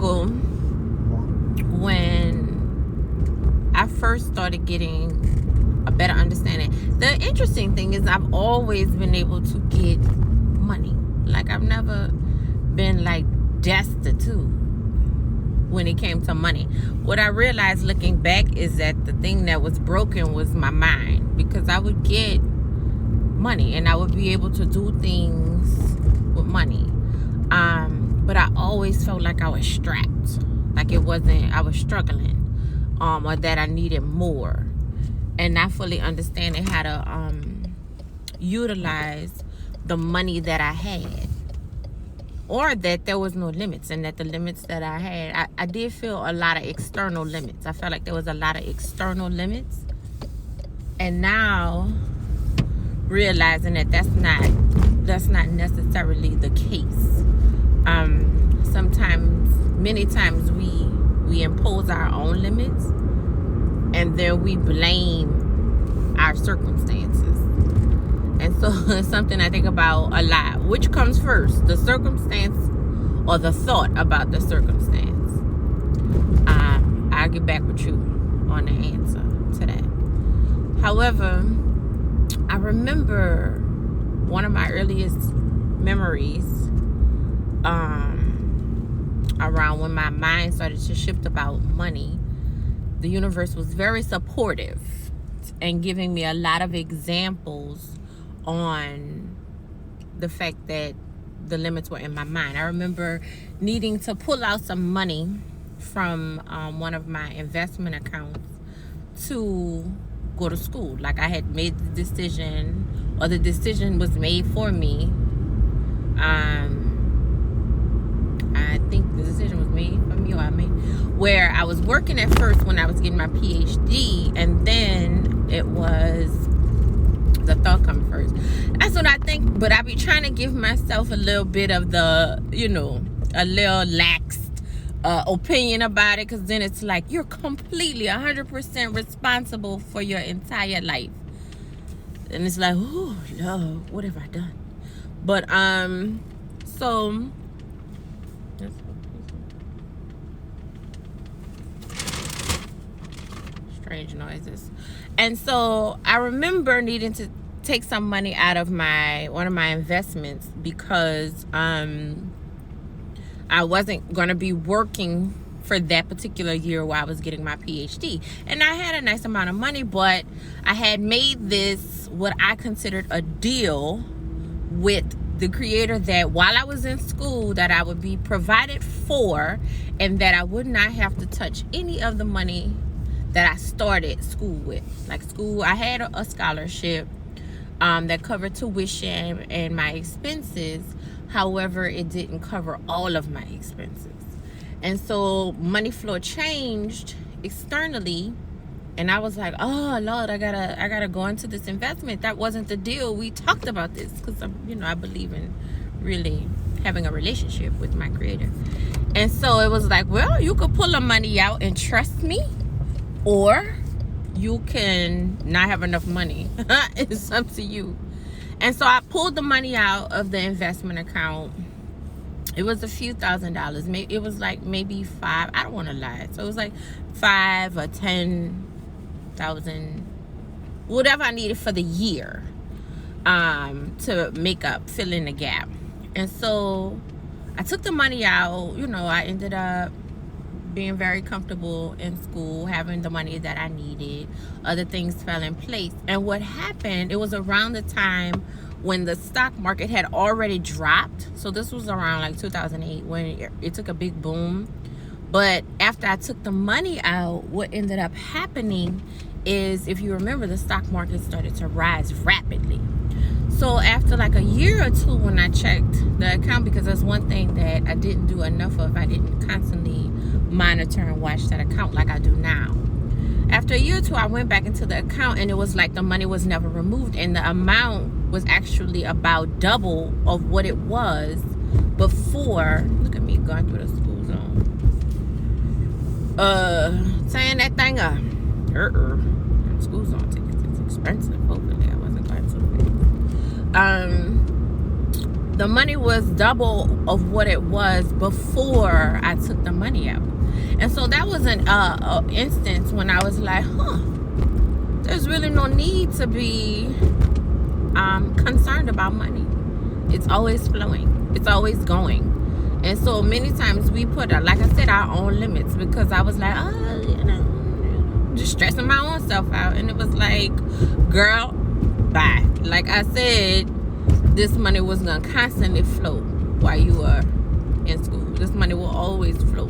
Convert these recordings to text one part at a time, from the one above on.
struggle when I first started getting a better understanding. The interesting thing is I've always been able to get money. Like, I've never been like destitute when it came to money. What I realized looking back is that the thing that was broken was my mind, because I would get money and I would be able to do things with money. But I always felt like I was strapped. Like it wasn't, I was struggling, or that I needed more. And not fully understanding how to utilize the money that I had. Or that there was no limits, and that the limits that I had, I did feel a lot of external limits. I felt like there was a lot of external limits. And now realizing that that's not necessarily the case. Many times we impose our own limits, and then we blame our circumstances. And so it's something I think about a lot. Which comes first, the circumstance or the thought about the circumstance? I'll get back with you on the answer to that. However, I remember one of my earliest memories around when my mind started to shift about money. The universe was very supportive and giving me a lot of examples on the fact that the limits were in my mind. I remember needing to pull out some money from one of my investment accounts to go to school. Like, I had made the decision, or the decision was made for me. I think the decision was made for me, where I was working at first when I was getting my PhD, and then it was the thought come first. That's what I think, but I be trying to give myself a little bit of the, a little lax opinion about it, because then it's like you're completely 100% responsible for your entire life, and it's like, oh Lord, what have I done? But so strange noises. And so I remember needing to take some money out of one of my investments, because I wasn't going to be working for that particular year while I was getting my PhD. And I had a nice amount of money, but I had made this, what I considered a deal with the creator, that while I was in school, that I would be provided for, and that I would not have to touch any of the money that I started school with. Like school, I had a scholarship that covered tuition and my expenses. However, it didn't cover all of my expenses. And so money flow changed externally, and I was like, oh Lord, I gotta go into this investment. That wasn't the deal. We talked about this, because I believe in really having a relationship with my creator. And so it was like, well, you could pull the money out and trust me, or you can not have enough money. It's up to you. And so I pulled the money out of the investment account. It was a few $1,000s. Maybe it was like maybe $5. I don't want to lie. So it was like $5,000 or $10,000, whatever I needed for the year, to fill in the gap. And so I took the money out. I ended up being very comfortable in school, having the money that I needed. Other things fell in place. And what happened, it was around the time when the stock market had already dropped. So this was around like 2008 when it took a big boom. But after I took the money out, what ended up happening is, if you remember, the stock market started to rise rapidly. So after like a year or two, when I checked the account, because that's one thing that I didn't do enough of, I didn't constantly monitor and watch that account like I do now. After a year or two, I went back into the account, and it was like the money was never removed, and the amount was actually about double of what it was before. Look at me going through the school zone. Saying that thing up. School zone tickets, it's expensive. Hopefully I wasn't going too fast. the money was double of what it was before I took the money out. And so that was an instance when I was like, there's really no need to be concerned about money. It's always flowing. It's always going. And so many times we put, like I said, our own limits, because I was like, just stressing my own self out. And it was like, girl, bye. Like I said, this money was going to constantly flow while you were in school. This money will always flow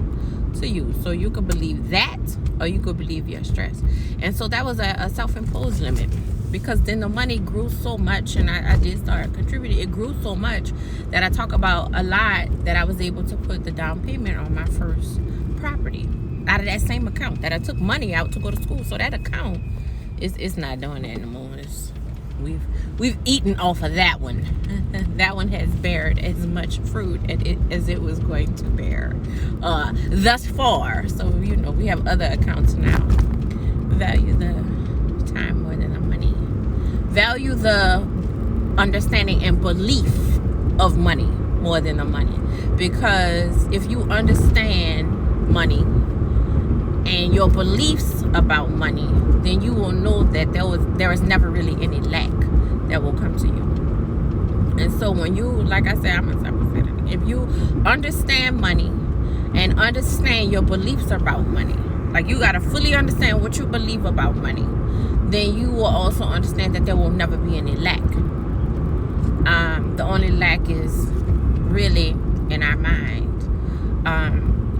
to you. So you could believe that, or you could believe your stress. And so that was a self-imposed limit, because then the money grew so much, and I did start contributing. It grew so much that I talk about a lot, that I was able to put the down payment on my first property out of that same account that I took money out to go to school. So that account is not doing that anymore. We've eaten off of that one. That one has bared as much fruit as it was going to bear thus far. So we have other accounts now. Value the time more than the money. Value the understanding and belief of money more than the money. Because if you understand money and your beliefs about money, then you will know that there is never really any lack that will come to you. And so when you, like I said, I'm gonna say it again. If you understand money and understand your beliefs about money, like you gotta fully understand what you believe about money, then you will also understand that there will never be any lack. The only lack is really in our mind.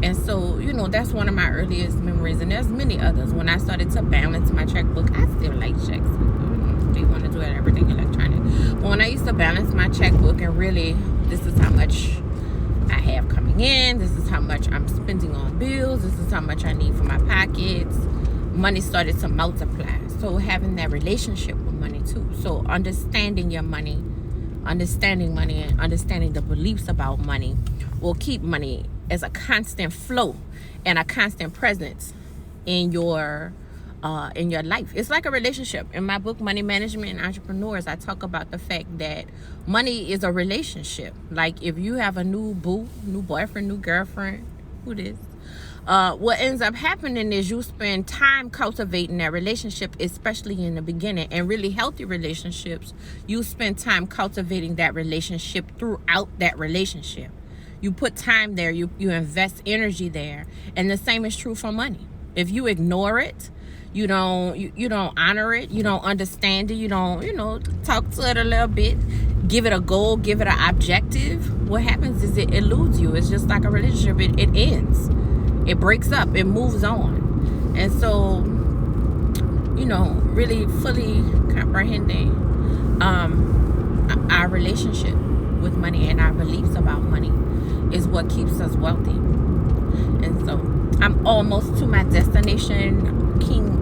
And so, that's one of my earliest memories. And there's many others. When I started to balance my checkbook, I still like checks. They want to do everything electronic. But when I used to balance my checkbook and really, this is how much I have coming in. This is how much I'm spending on bills. This is how much I need for my pockets. Money started to multiply. So having that relationship with money too. So understanding your money, understanding money, and understanding the beliefs about money will keep money as a constant flow and a constant presence in your life. It's like a relationship. In my book, Money Management and Entrepreneurs, I talk about the fact that money is a relationship. Like if you have a new boo, new boyfriend, new girlfriend, who this? What ends up happening is you spend time cultivating that relationship, especially in the beginning. And really healthy relationships, you spend time cultivating that relationship throughout that relationship. You put time there, you invest energy there. And the same is true for money. If you ignore it, you don't honor it, you don't understand it, you don't, talk to it a little bit, give it a goal, give it an objective, what happens is it eludes you. It's just like a relationship. It ends. It breaks up. It moves on. And so, really fully comprehending our relationship with money and our beliefs about money is what keeps us wealthy. And so I'm almost to my destination, King